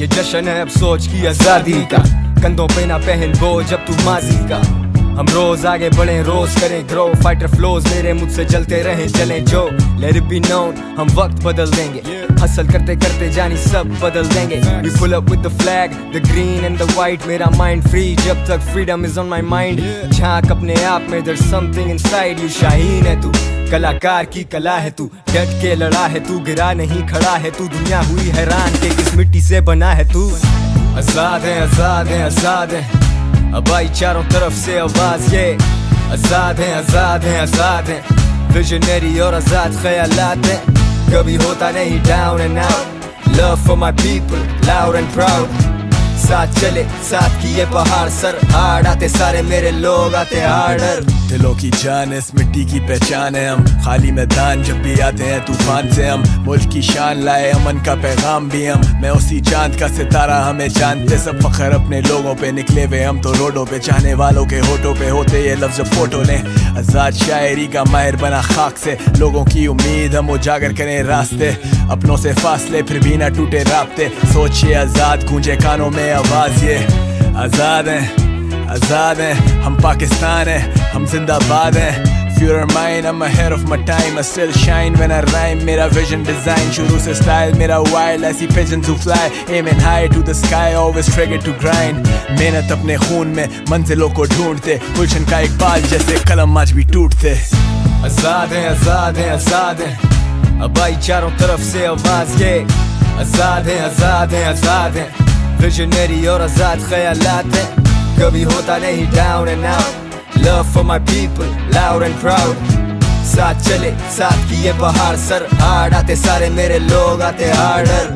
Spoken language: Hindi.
ये जश्न है अब सोच की आजादी का, कंधों पे ना पहन बोझ अब तू माजी का। हम रोज आगे बढ़े, रोज करें ग्रो, फाइटर फ्लोज मेरे मुझसे चलते रहें, चलें जो लेट इट बी नोन, हम वक्त बदल देंगे। हसल करते करते जानी सब बदल देंगे। We pull up with the flag, the green and the white, मेरा माइंड फ्री जब तक freedom is on my mind। झांक अपने आप में, there's something inside you, Shaheen है तू, कलाकार की कला है तू, डट के लड़ा है तू, गिरा नहीं खड़ा है तू, दुनिया हुई हैरान के किस मिट्टी से बना है तू। आजाद है आजाद है आजाद है, अब आई चारों तरफ से आवाज ये, आजाद है आजाद है आजाद है, विजनरी और आजाद ख्यालात है, कभी होता नहीं down and out, love for my people loud and proud. साथ चले साथ किए पहाड़ सर, हार्ड आते सारे मेरे लोग आते हार्डर। दिलों की जान इस मिट्टी की पहचान है हम, खाली मैदान जब भी आते हैं तूफान से हम, मुल्क की शान लाए अमन का पैगाम भी हम। मैं उसी चांद का सितारा, हमें जानते सब फख्र अपने लोगों पे, निकले हुए हम तो रोडों पे, चाहने वालों के होठों पे होते ये लफ्ज फोटो लें। आजाद शायरी का माहिर बना खाक से, लोगों की उम्मीद हम उजागर करें रास्ते, अपनों से फासले फिर भी ना टूटे राब्ते, सोचिए आजाद गूंजे कानों में आवाज ये। आजाद हैं हम, पाकिस्तान है हम, जिंदाबाद हैं। If you're mine, I'm ahead of my time, I still shine when I rhyme। मेरा vision design शुरू से style मेरा wild, ऐसी pigeons who fly, aiming high to the sky, always triggered to grind। मेहनत अपने खून में मंजिलों को ढूंढते, गुलशन का इकबाल जैसे कलम आज भी टूटते। आजाद है आजाद है आजाद है, अब आई चारों तरफ से आवाज ये, आजाद है आजाद है आजाद है, विजनरी और आजाद ख्यालात है, कभी होता नहीं down and out, love for my people loud and proud. साथ चले साथ किए पहाड़ सर, हार्ड आते सारे मेरे लोग आते हार्डर।